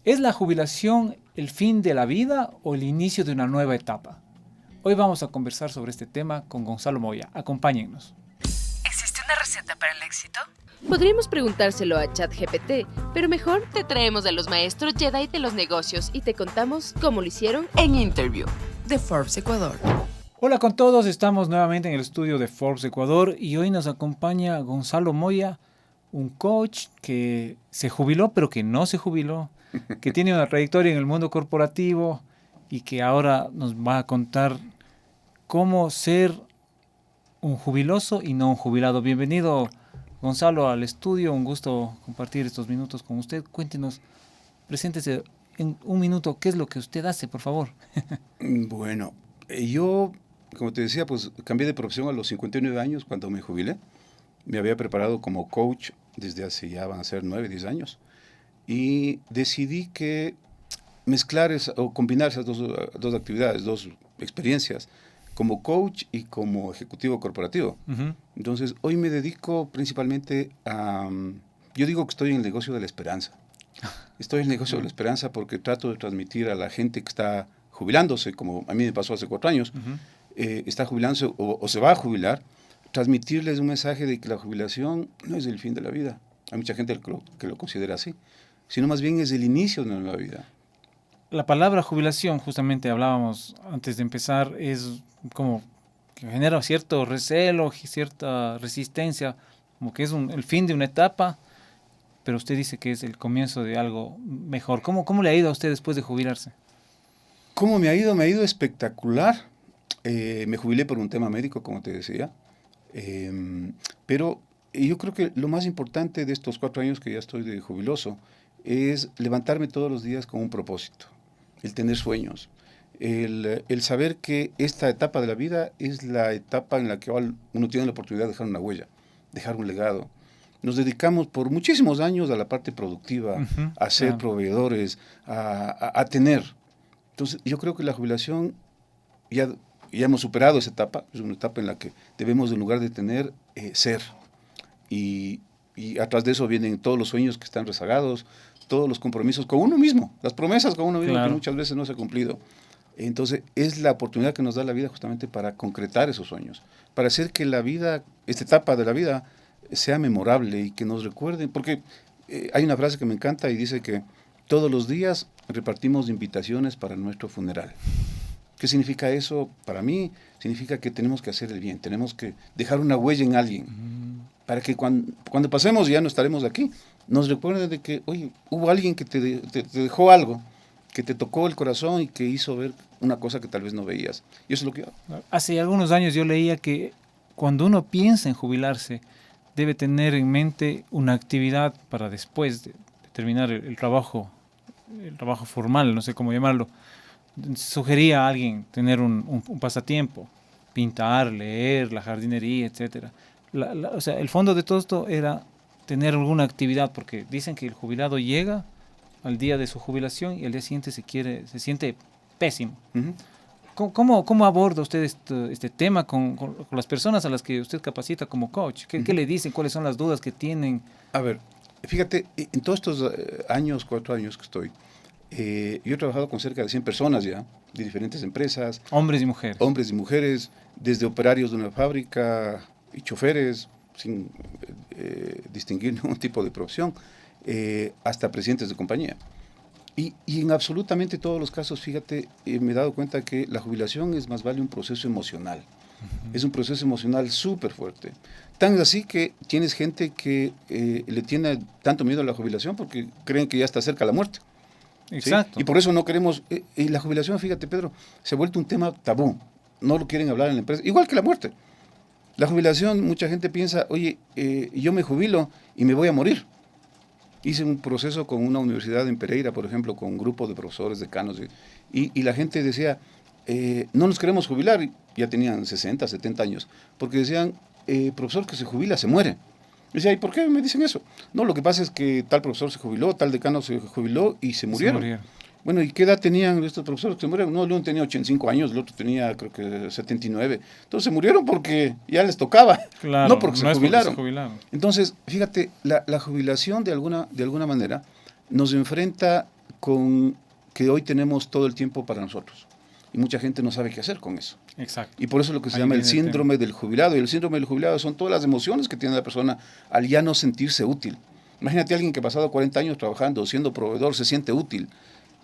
¿Es la jubilación el fin de la vida o el inicio de una nueva etapa? Hoy vamos a conversar sobre este tema con Gonzalo Moya. Acompáñennos. ¿Existe una receta para el éxito? Podríamos preguntárselo a ChatGPT, pero mejor te traemos a los maestros Jedi de los negocios y te contamos cómo lo hicieron En Interview, de Forbes Ecuador. Hola con todos, estamos nuevamente en el estudio de Forbes Ecuador y hoy nos acompaña Gonzalo Moya, un coach que se jubiló pero que no se jubiló, que tiene una trayectoria en el mundo corporativo y que ahora nos va a contar cómo ser un jubiloso y no un jubilado. Bienvenido, Gonzalo, al estudio. Un gusto compartir estos minutos con usted. Cuéntenos, preséntese en un minuto, ¿qué es lo que usted hace, por favor? Bueno, yo, como te decía, pues cambié de profesión a los 59 años cuando me jubilé. Me había preparado como coach desde hace ya van a ser 9, 10 años. Y decidí que mezclar o combinar esas dos actividades, dos experiencias, como coach y como ejecutivo corporativo. Uh-huh. Entonces, hoy me dedico principalmente a... Yo digo que estoy en el negocio de la esperanza. Estoy en el negocio de la esperanza porque trato de transmitir a la gente que está jubilándose, como a mí me pasó hace 4 años, Uh-huh. está jubilándose o se va a jubilar, transmitirles un mensaje de que la jubilación no es el fin de la vida. Hay mucha gente que lo considera así, sino más bien es el inicio de una nueva vida. La palabra jubilación, justamente hablábamos antes de empezar, es como que genera cierto recelo, cierta resistencia, como que es el fin de una etapa, pero usted dice que es el comienzo de algo mejor. ¿Cómo le ha ido a usted después de jubilarse? ¿Cómo me ha ido? Me ha ido espectacular. Me jubilé por un tema médico, como te decía, pero yo creo que lo más importante de estos 4 años que ya estoy de jubiloso es levantarme todos los días con un propósito, el tener sueños, el saber que esta etapa de la vida es la etapa en la que uno tiene la oportunidad de dejar una huella, dejar un legado. Nos dedicamos por muchísimos años a la parte productiva, Uh-huh, a ser claro. proveedores, a tener. Entonces, yo creo que la jubilación ya hemos superado esa etapa, es una etapa en la que debemos, en lugar de tener, ser. Y atrás de eso vienen todos los sueños que están rezagados, todos los compromisos con uno mismo, las promesas con uno mismo, Claro. que muchas veces no se ha cumplido. Entonces, es la oportunidad que nos da la vida justamente para concretar esos sueños, para hacer que la vida, esta etapa de la vida, sea memorable y que nos recuerden, porque hay una frase que me encanta y dice que todos los días repartimos invitaciones para nuestro funeral. ¿Qué significa eso? Para mí, significa que tenemos que hacer el bien, tenemos que dejar una huella en alguien, para que cuando pasemos, ya no estaremos aquí, nos recuerden de que, oye, hubo alguien que te dejó algo, que te tocó el corazón y que hizo ver una cosa que tal vez no veías. Y eso es lo que yo hago. Hace algunos años yo leía que cuando uno piensa en jubilarse, debe tener en mente una actividad para después de terminar el trabajo formal, no sé cómo llamarlo. Sugería a alguien tener un pasatiempo, pintar, leer, la jardinería, etcétera. O sea, el fondo de todo esto era tener alguna actividad, porque dicen que el jubilado llega al día de su jubilación y al día siguiente se siente pésimo. Uh-huh. ¿Cómo aborda usted este tema con las personas a las que usted capacita como coach? ¿Qué le dicen? ¿Cuáles son las dudas que tienen? A ver, fíjate, en todos estos años, 4 años que estoy, yo he trabajado con cerca de 100 personas ya, de diferentes empresas, Hombres y mujeres. hombres y mujeres, desde operarios de una fábrica y choferes, sin distinguir ningún tipo de profesión, hasta presidentes de compañía. Y en absolutamente todos los casos, fíjate, me he dado cuenta que la jubilación es más vale un proceso emocional. Uh-huh. Es un proceso emocional súper fuerte. Tan así que tienes gente que le tiene tanto miedo a la jubilación porque creen que ya está cerca la muerte. Exacto. ¿Sí? Y por eso no queremos... y la jubilación, fíjate, Pedro, se ha vuelto un tema tabú. No lo quieren hablar en la empresa. Igual que la muerte. La jubilación, mucha gente piensa, oye, yo me jubilo y me voy a morir. Hice un proceso con una universidad en Pereira, por ejemplo, con un grupo de profesores, decanos, y la gente decía, no nos queremos jubilar, ya tenían 60, 70 años, porque decían, profesor que se jubila se muere. Y decía, ¿y por qué me dicen eso? No, lo que pasa es que tal profesor se jubiló, tal decano se jubiló y se murieron. Bueno, ¿y qué edad tenían estos profesores que se murieron? No, el uno tenía 85 años, el otro tenía creo que 79. Entonces se murieron porque ya les tocaba, claro, no porque se jubilaron. jubilaron. Entonces, fíjate, la jubilación de alguna manera nos enfrenta con que hoy tenemos todo el tiempo para nosotros. Y mucha gente no sabe qué hacer con eso. Exacto. Y por eso es lo que se Ahí llama el viene el síndrome del jubilado. Y el síndrome del jubilado son todas las emociones que tiene la persona al ya no sentirse útil. Imagínate a alguien que ha pasado 40 años trabajando, siendo proveedor, se siente útil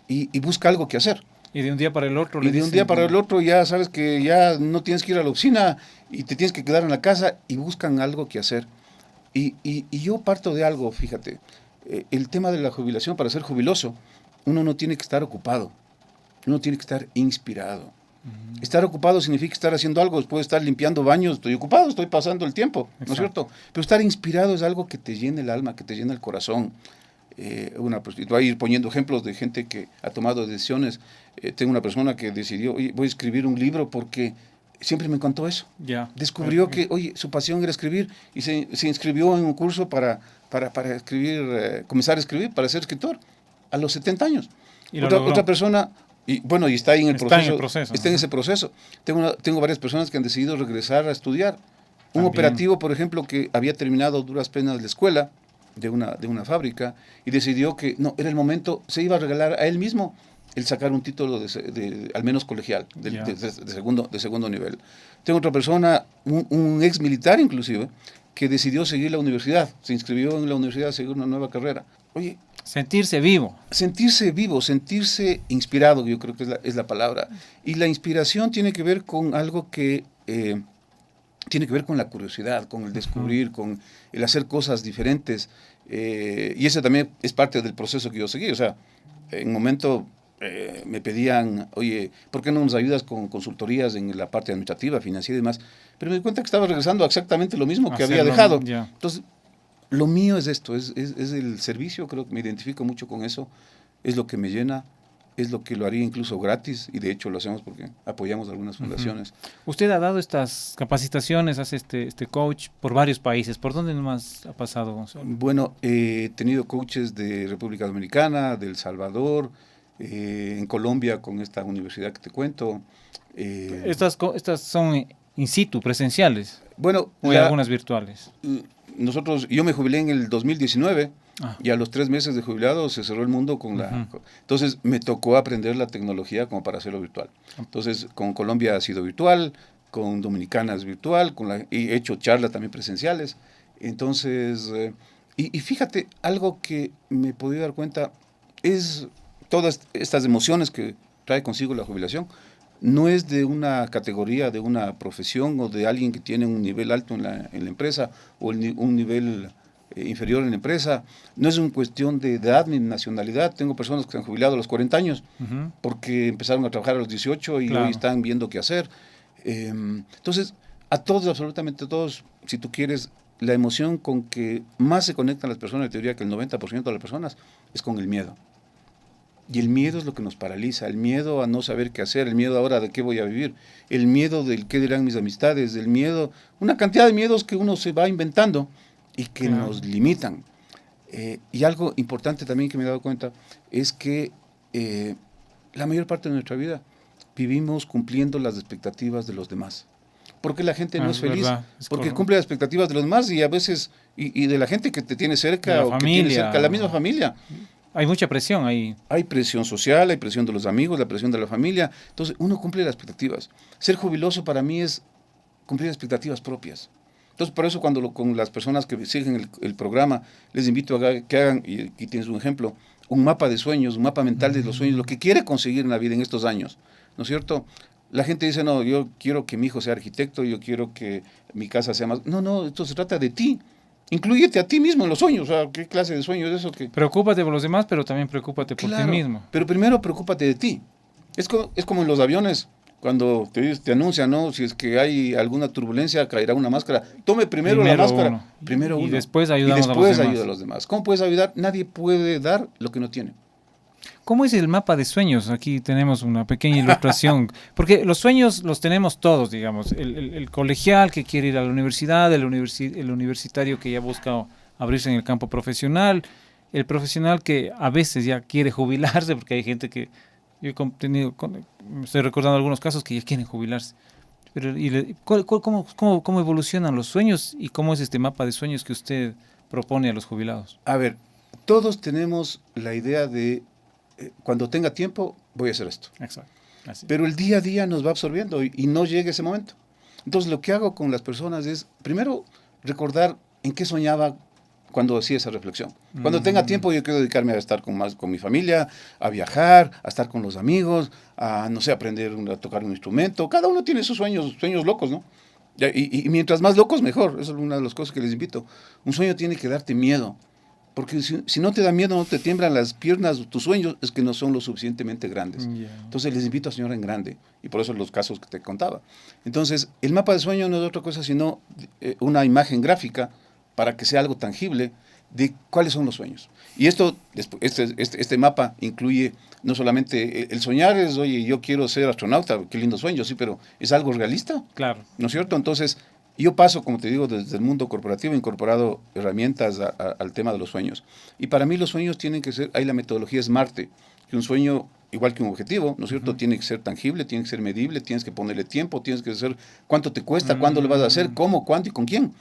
y busca algo que hacer. Y de un día para el otro. Y de un día para el otro ya sabes que ya no tienes que ir a la oficina y te tienes que quedar en la casa y buscan algo que hacer. Y yo parto de algo, fíjate, el tema de la jubilación, para ser jubiloso, uno no tiene que estar ocupado, uno tiene que estar inspirado. Estar ocupado significa estar haciendo algo, después de estar limpiando baños, estoy ocupado, estoy pasando el tiempo, ¿no es cierto? Pero estar inspirado es algo que te llena el alma, que te llena el corazón. Voy a ir poniendo ejemplos de gente que ha tomado decisiones. Tengo una persona que decidió, oye, voy a escribir un libro porque siempre me contó eso. Ya. Descubrió que, oye, su pasión era escribir y se inscribió en un curso para escribir, comenzar a escribir, para ser escritor, a los 70 años. Y otra persona... Y bueno, y está ahí en el proceso. Está en ese proceso. Tengo varias personas que han decidido regresar a estudiar. Un También. operativo, por ejemplo, que había terminado duras penas la escuela de una fábrica y decidió que no, era el momento, se iba a regalar a él mismo el sacar un título al menos colegial, de segundo nivel. Tengo otra persona, un ex militar inclusive, que decidió seguir la universidad, se inscribió en la universidad a seguir una nueva carrera. Oye, sentirse vivo, sentirse inspirado, yo creo que es la palabra. Y la inspiración tiene que ver con algo que tiene que ver con la curiosidad, con el descubrir, con el hacer cosas diferentes. Y ese también es parte del proceso que yo seguí. O sea, en un momento me pedían, oye, ¿por qué no nos ayudas con consultorías en la parte administrativa, financiera y demás? Pero me di cuenta que estaba regresando a exactamente lo mismo que había dejado. Ya. Entonces, lo mío es esto, es el servicio, creo que me identifico mucho con eso, es lo que me llena, es lo que lo haría incluso gratis, y de hecho lo hacemos porque apoyamos a algunas fundaciones. Usted ha dado estas capacitaciones, hace este coach por varios países. ¿Por dónde más ha pasado, Gonzalo? Bueno, he tenido coaches de República Dominicana, de El Salvador, en Colombia con esta universidad que te cuento. Estas son in situ, presenciales, bueno, o hay algunas virtuales. Yo me jubilé en el 2019 y a los 3 meses de jubilado se cerró el mundo con entonces me tocó aprender la tecnología como para hacerlo virtual. Entonces con Colombia ha sido virtual, con Dominicana es virtual, he hecho charlas también presenciales. Entonces, y fíjate, algo que me he podido dar cuenta es todas estas emociones que trae consigo la jubilación. No es de una categoría, de una profesión o de alguien que tiene un nivel alto en la empresa o un nivel inferior en la empresa. No es una cuestión de edad ni nacionalidad. Tengo personas que se han jubilado a los 40 años porque empezaron a trabajar a los 18 y hoy están viendo qué hacer. Entonces, a todos, absolutamente a todos, si tú quieres, la emoción con que más se conectan las personas, en teoría que el 90% de las personas, es con el miedo. Y el miedo es lo que nos paraliza, el miedo a no saber qué hacer, el miedo ahora de qué voy a vivir, el miedo del qué dirán mis amistades, el miedo, una cantidad de miedos que uno se va inventando y que nos limitan. Y algo importante también que me he dado cuenta es que la mayor parte de nuestra vida vivimos cumpliendo las expectativas de los demás. Porque la gente no es feliz, porque cumple las expectativas de los demás y a veces, y de la gente que te tiene cerca o que tiene cerca, la misma familia. Hay mucha presión ahí. Hay presión social, hay presión de los amigos, la presión de la familia. Entonces, uno cumple las expectativas. Ser jubiloso para mí es cumplir expectativas propias. Entonces, por eso cuando con las personas que siguen el programa, les invito a que hagan, y aquí tienes un ejemplo, un mapa de sueños, un mapa mental de los sueños, lo que quiere conseguir en la vida en estos años, ¿no es cierto? La gente dice, no, yo quiero que mi hijo sea arquitecto, yo quiero que mi casa sea más... No, esto se trata de ti. Inclúyete a ti mismo en los sueños. O sea, ¿qué clase de sueño es eso? Preocúpate por los demás, pero también preocúpate por ti mismo. Pero primero preocúpate de ti. Es como en los aviones, cuando te anuncian, ¿no? Si es que hay alguna turbulencia, caerá una máscara. Tome primero la máscara. Primero uno. Y después ayudamos ayuda a los demás. ¿Cómo puedes ayudar? Nadie puede dar lo que no tiene. ¿Cómo es el mapa de sueños? Aquí tenemos una pequeña ilustración, porque los sueños los tenemos todos, digamos, el colegial que quiere ir a la universidad, el universitario que ya busca abrirse en el campo profesional, el profesional que a veces ya quiere jubilarse, porque hay gente que, estoy recordando algunos casos que ya quieren jubilarse. Pero, ¿cómo evolucionan los sueños y cómo es este mapa de sueños que usted propone a los jubilados? A ver, todos tenemos la idea de cuando tenga tiempo voy a hacer esto. Exacto. Así. Pero el día a día nos va absorbiendo y no llega ese momento. Entonces lo que hago con las personas es, primero, recordar en qué soñaba cuando hacía esa reflexión. Cuando tenga tiempo yo quiero dedicarme a estar con mi familia, a viajar, a estar con los amigos, a, no sé, aprender a tocar un instrumento. Cada uno tiene sus sueños locos, ¿no? Y mientras más locos, mejor. Eso es una de las cosas que les invito. Un sueño tiene que darte miedo. Porque si no te da miedo, no te tiemblan las piernas, tus sueños es que no son lo suficientemente grandes. Yeah. Entonces les invito a soñar en grande. Y por eso los casos que te contaba. Entonces, el mapa de sueño no es otra cosa sino una imagen gráfica para que sea algo tangible de cuáles son los sueños. Y este mapa incluye no solamente el soñar, es, oye, yo quiero ser astronauta, qué lindo sueño, sí, pero es algo realista. Claro. ¿No es cierto? Entonces, yo paso, como te digo, desde el mundo corporativo, he incorporado herramientas al tema de los sueños. Y para mí los sueños tienen que ser, ahí la metodología SMART, que un sueño, igual que un objetivo, ¿no es cierto? Tiene que ser tangible, tiene que ser medible, tienes que ponerle tiempo, tienes que saber cuánto te cuesta, cuándo lo vas a hacer, cómo, cuánto y con quién.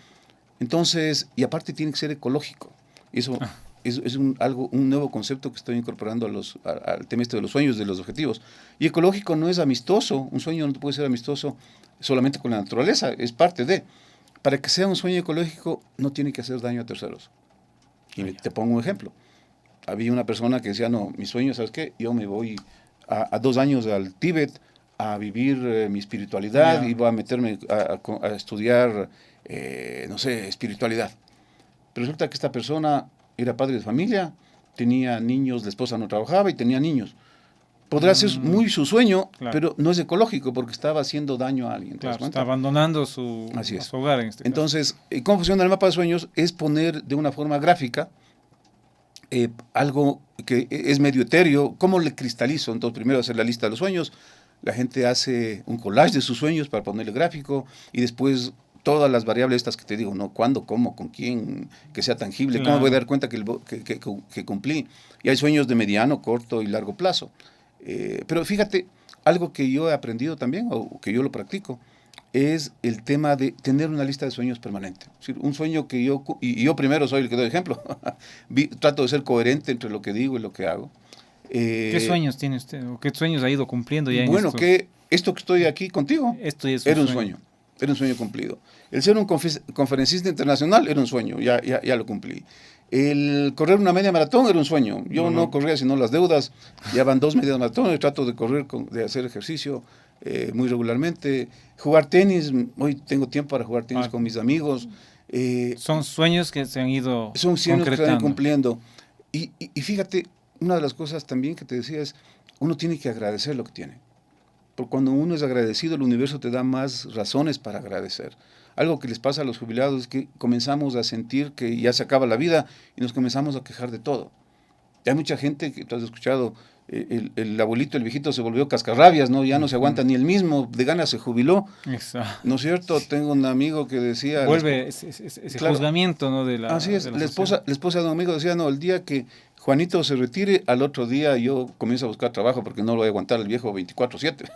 Entonces, y aparte tiene que ser ecológico. Eso es un nuevo concepto que estoy incorporando al tema de los sueños, de los objetivos. Y ecológico no es amistoso, un sueño no puede ser amistoso solamente con la naturaleza, es parte de. Para que sea un sueño ecológico no tiene que hacer daño a terceros. Y te pongo un ejemplo. Había una persona que decía, no, mi sueño, ¿sabes qué? Yo me voy a 2 años al Tíbet a vivir mi espiritualidad y voy a meterme a estudiar, no sé, espiritualidad. Pero resulta que esta persona era padre de familia, tenía niños, la esposa no trabajaba y tenía niños. Podrá ser muy su sueño, claro, pero no es ecológico porque estaba haciendo daño a alguien. Claro, está abandonando su hogar en este caso. Entonces, ¿cómo funciona el mapa de sueños? Es poner de una forma gráfica algo que es medio etéreo. ¿Cómo le cristalizo? Entonces, primero hacer la lista de los sueños. La gente hace un collage de sus sueños para ponerle gráfico y después todas las variables estas que te digo, ¿no? ¿Cuándo, cómo, con quién? Que sea tangible. Claro. ¿Cómo voy a dar cuenta que cumplí? Y hay sueños de mediano, corto y largo plazo. Pero fíjate, algo que yo he aprendido también, o que yo lo practico, es el tema de tener una lista de sueños permanente. Es decir, un sueño que yo primero soy el que doy ejemplo, trato de ser coherente entre lo que digo y lo que hago. ¿Qué sueños tiene usted? ¿O qué sueños ha ido cumpliendo ya? Bueno, que esto que estoy aquí contigo era un sueño. Era un sueño cumplido. El ser un conferencista internacional era un sueño, ya lo cumplí. El correr una media maratón era un sueño. Yo no corría sino las deudas. Ya van 2 medias maratones. Trato de correr, de hacer ejercicio muy regularmente. Jugar tenis. Hoy tengo tiempo para jugar tenis con mis amigos. Son sueños que se han ido Son sueños que se van cumpliendo. Y fíjate, una de las cosas también que te decía es, uno tiene que agradecer lo que tiene. Porque cuando uno es agradecido, el universo te da más razones para agradecer. Algo que les pasa a los jubilados es que comenzamos a sentir que ya se acaba la vida y nos comenzamos a quejar de todo. Y hay mucha gente que tú has escuchado, el abuelito, el viejito se volvió cascarrabias, ¿no? Ya no se aguanta ni el mismo, de ganas se jubiló. Exacto. ¿No es cierto? Tengo un amigo que decía... Vuelve ese claro, juzgamiento, ¿no? Así es, la esposa de un amigo decía, no, el día que Juanito se retire, al otro día yo comienzo a buscar trabajo porque no lo voy a aguantar el viejo 24/7.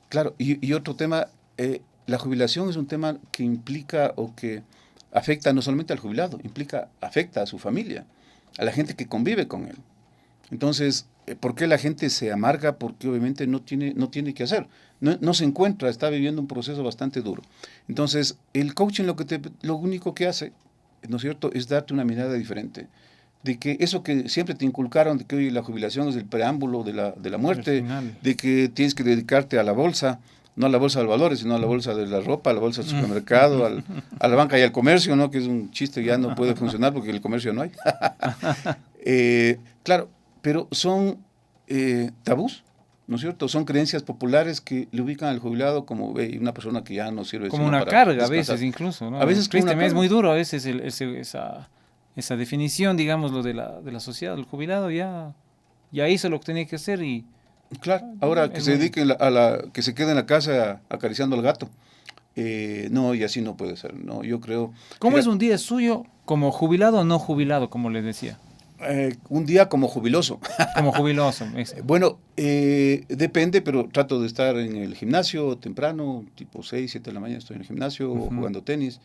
Claro, y otro tema... la jubilación es un tema que implica o que afecta no solamente al jubilado, afecta a su familia, a la gente que convive con él. Entonces, ¿por qué la gente se amarga? Porque obviamente no tiene que hacer, no se encuentra, está viviendo un proceso bastante duro. Entonces, el coaching lo único que hace, ¿no es cierto?, es darte una mirada diferente. De que eso que siempre te inculcaron, de que hoy la jubilación es el preámbulo de la muerte, de que tienes que dedicarte a la bolsa, no a la bolsa de valores, sino a la bolsa de la ropa, a la bolsa del supermercado, a la banca y al comercio, ¿no? Que es un chiste que ya no puede funcionar porque el comercio no hay. Claro, pero son tabús, ¿no es cierto? Son creencias populares que le ubican al jubilado como una persona que ya no sirve. Como una carga a veces incluso, ¿no? A veces es muy duro, a veces esa definición, digamos, lo de la sociedad, el jubilado ya hizo lo que tenía que hacer y... Claro, ahora que se dedique que se quede en la casa acariciando al gato. No, y así no puede ser, no, yo creo... ¿Cómo es un día suyo como jubilado o no jubilado, como le decía? Un día como jubiloso. Como jubiloso. Bueno, depende, pero trato de estar en el gimnasio temprano, tipo 6, 7 de la mañana estoy en el gimnasio jugando tenis.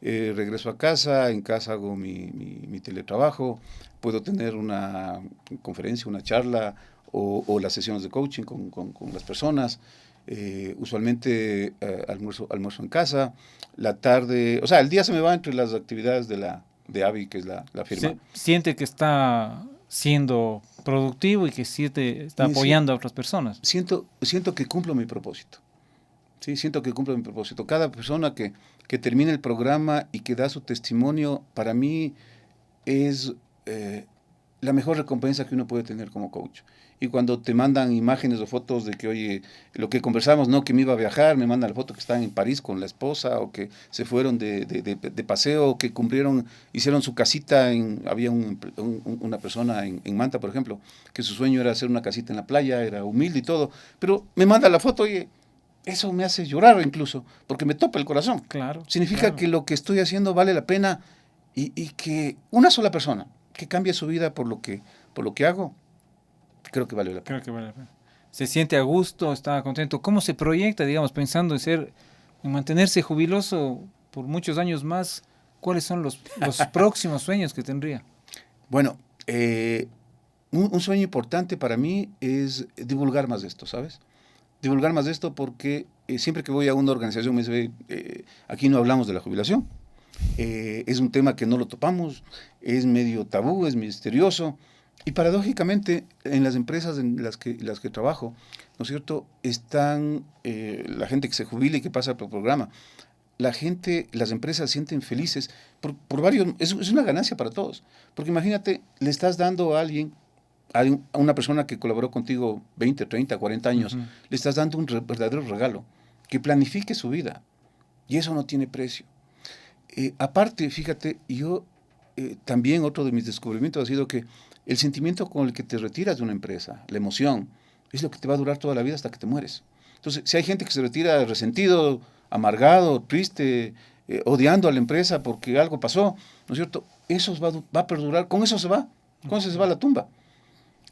regreso a casa, en casa hago mi teletrabajo, puedo tener una conferencia, una charla o las sesiones de coaching con las personas. Usualmente almuerzo en casa, la tarde, o sea, el día se me va entre las actividades de AVI, que es la firma. Siente que está siendo productivo y que está apoyando a otras personas. Siento que cumplo mi propósito. Sí, siento que cumplo mi propósito. Cada persona que termina el programa y que da su testimonio, para mí es la mejor recompensa que uno puede tener como coach. Y cuando te mandan imágenes o fotos de que, oye, lo que conversamos, no, que me iba a viajar, me mandan la foto que están en París con la esposa, o que se fueron de paseo, o que hicieron su casita, había una persona en Manta, por ejemplo, que su sueño era hacer una casita en la playa, era humilde y todo, pero me manda la foto, oye, eso me hace llorar incluso, porque me topa el corazón. Claro. Significa que lo que estoy haciendo vale la pena y que una sola persona que cambie su vida por lo que hago, creo que vale la pena. Creo que vale la pena. Se siente a gusto, está contento. ¿Cómo se proyecta, digamos, pensando en mantenerse jubiloso por muchos años más? ¿Cuáles son los próximos sueños que tendría? Bueno, un sueño importante para mí es divulgar más de esto, ¿sabes? Divulgar más de esto porque siempre que voy a una organización me dice, aquí no hablamos de la jubilación. Es un tema que no lo topamos, es medio tabú, es misterioso. Y paradójicamente, en las empresas en las que trabajo, ¿no es cierto?, están la gente que se jubila y que pasa por el programa. Las empresas se sienten felices por varios, es una ganancia para todos. Porque imagínate, le estás dando a alguien, a una persona que colaboró contigo 20, 30, 40 años, le estás dando un verdadero regalo, que planifique su vida. Y eso no tiene precio. Aparte, fíjate, yo también otro de mis descubrimientos ha sido que el sentimiento con el que te retiras de una empresa, la emoción, es lo que te va a durar toda la vida hasta que te mueres. Entonces, si hay gente que se retira resentido, amargado, triste, odiando a la empresa porque algo pasó, ¿no es cierto? Eso va a perdurar, con eso se va a la tumba.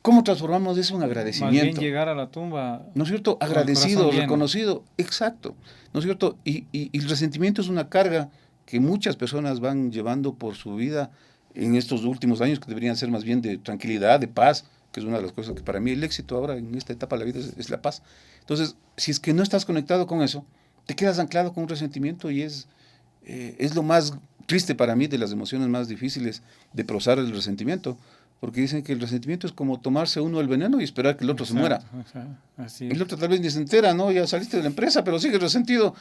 ¿Cómo transformamos eso en agradecimiento? Más bien llegar a la tumba, ¿no es cierto? Agradecido, reconocido, exacto, ¿no es cierto? Y el resentimiento es una carga que muchas personas van llevando por su vida en estos últimos años, que deberían ser más bien de tranquilidad, de paz, que es una de las cosas que para mí el éxito ahora en esta etapa de la vida es la paz. Entonces, si es que no estás conectado con eso, te quedas anclado con un resentimiento y es lo más triste para mí, de las emociones más difíciles de procesar el resentimiento, porque dicen que el resentimiento es como tomarse uno el veneno y esperar que el otro se muera. Así el otro tal vez ni se entera, ¿no? Ya saliste de la empresa, pero sigues resentido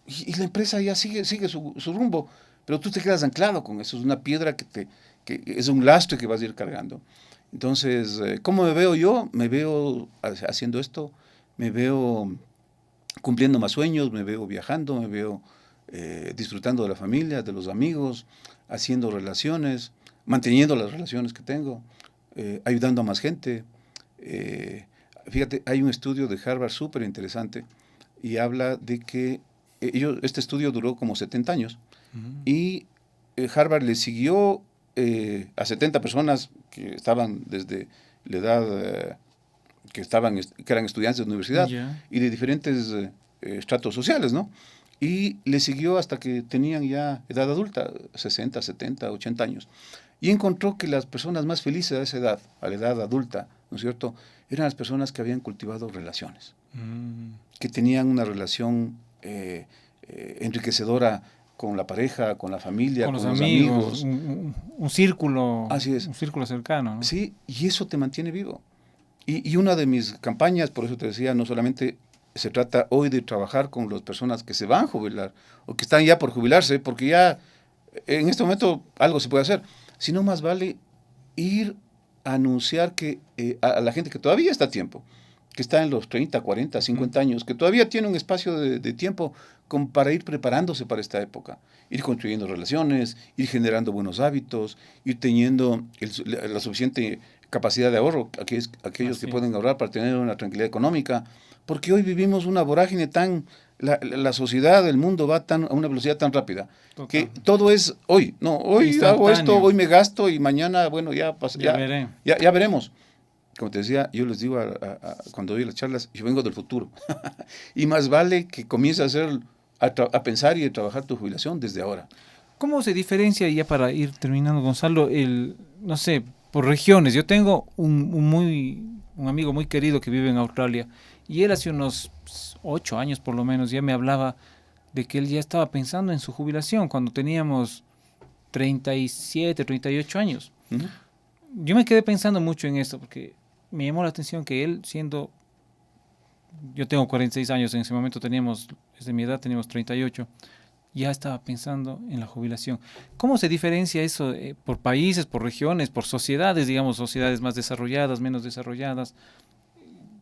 y la empresa ya sigue su rumbo, pero tú te quedas anclado con eso, es una piedra que es un lastre que vas a ir cargando. Entonces, ¿cómo me veo yo? Me veo haciendo esto, me veo cumpliendo más sueños, me veo viajando, me veo disfrutando de la familia, de los amigos, haciendo relaciones, manteniendo las relaciones que tengo, ayudando a más gente. Fíjate, hay un estudio de Harvard súper interesante y habla de que este estudio duró como 70 años y Harvard le siguió a 70 personas que estaban desde la edad que eran estudiantes de universidad y de diferentes estratos sociales, ¿no? Y le siguió hasta que tenían ya edad adulta, 60, 70, 80 años. Y encontró que las personas más felices a esa edad, a la edad adulta, ¿no es cierto?, eran las personas que habían cultivado relaciones, que tenían una relación enriquecedora con la pareja, con la familia, con los amigos. Un círculo. Así es. Un círculo cercano, ¿no? Sí, y eso te mantiene vivo. Y una de mis campañas, por eso te decía, no solamente se trata hoy de trabajar con las personas que se van a jubilar o que están ya por jubilarse, porque ya en este momento algo se puede hacer, sino más vale ir a anunciar que a la gente que todavía está a tiempo, que está en los 30, 40, 50 años, que todavía tiene un espacio de tiempo como para ir preparándose para esta época, ir construyendo relaciones, ir generando buenos hábitos, ir teniendo la suficiente capacidad de ahorro, aquellos que pueden ahorrar para tener una tranquilidad económica, porque hoy vivimos una vorágine la sociedad, el mundo va a una velocidad tan rápida, que todo es hoy, hoy hago esto, hoy me gasto y mañana, bueno, ya veremos. Como te decía, yo les digo cuando doy las charlas, yo vengo del futuro, y más vale que comiences a pensar y a trabajar tu jubilación desde ahora. ¿Cómo se diferencia, ya para ir terminando, Gonzalo, no sé, por regiones? Yo tengo un amigo muy querido que vive en Australia y él hace unos 8 años por lo menos ya me hablaba de que él ya estaba pensando en su jubilación cuando teníamos 37, 38 años. Ujú. Yo me quedé pensando mucho en esto porque me llamó la atención que él yo tengo 46 años, en ese momento desde mi edad teníamos 38, ya estaba pensando en la jubilación. ¿Cómo se diferencia eso por países, por regiones, por sociedades, digamos, sociedades más desarrolladas, menos desarrolladas?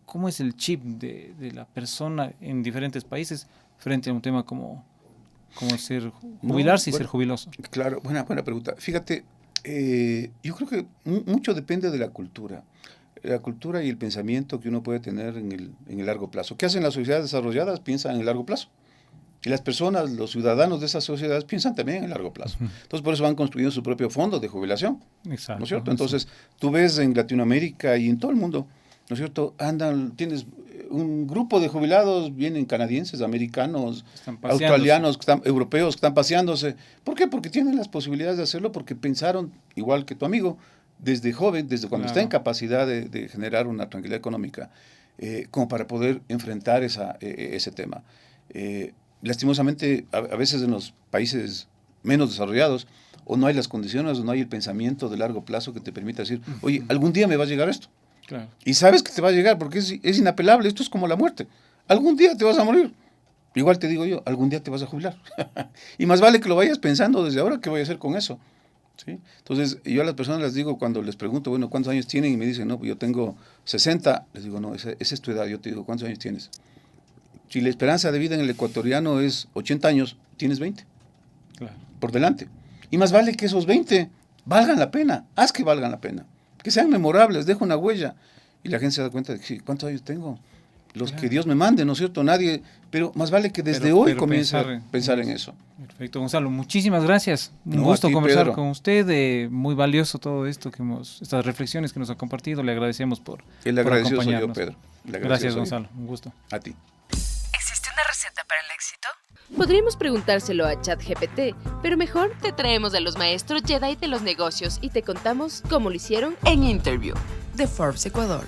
¿Cómo es el chip de la persona en diferentes países frente a un tema como jubilarse y ser jubiloso? Claro, buena pregunta. Fíjate, yo creo que mucho depende de la cultura y el pensamiento que uno puede tener en el largo plazo. ¿Qué hacen las sociedades desarrolladas? Piensan en el largo plazo. Y las personas, los ciudadanos de esas sociedades piensan también en el largo plazo. Entonces, por eso van construyendo su propio fondo de jubilación. Exacto. ¿No es cierto? Entonces, tú ves en Latinoamérica y en todo el mundo, ¿no es cierto? Tienes un grupo de jubilados, vienen canadienses, americanos, australianos, europeos, que están paseándose. ¿Por qué? Porque tienen las posibilidades de hacerlo, porque pensaron, igual que tu amigo, desde joven, desde cuando está en capacidad de generar una tranquilidad económica, como para poder enfrentar ese tema. Lastimosamente, a veces en los países menos desarrollados, o no hay las condiciones, o no hay el pensamiento de largo plazo que te permita decir, oye, algún día me va a llegar esto. Claro. Y sabes que te va a llegar, porque es inapelable, esto es como la muerte. Algún día te vas a morir. Igual te digo yo, algún día te vas a jubilar. Y más vale que lo vayas pensando desde ahora, ¿qué voy a hacer con eso? ¿Sí? Entonces, yo a las personas les digo, cuando les pregunto, bueno, ¿cuántos años tienen? Y me dicen, no, pues yo tengo 60. Les digo, no, esa es tu edad. Yo te digo, ¿cuántos años tienes? Si la esperanza de vida en el ecuatoriano es 80 años, tienes 20. Claro. Por delante. Y más vale que esos 20 valgan la pena. Haz que valgan la pena. Que sean memorables, deja una huella. Y la gente se da cuenta de que, ¿cuántos años tengo? Los que Dios me mande, ¿no es cierto? Nadie, pero más vale que desde hoy comience a pensar en eso. Perfecto, Gonzalo, muchísimas gracias. Un gusto conversar con usted, muy valioso todo esto estas reflexiones que nos ha compartido. Le agradecemos por agradecido soy yo, Pedro. Gracias, Gonzalo, un gusto. A ti. ¿Existe una receta para el éxito? Podríamos preguntárselo a ChatGPT, pero mejor te traemos a los maestros Jedi de los negocios y te contamos cómo lo hicieron En Interview de Forbes Ecuador.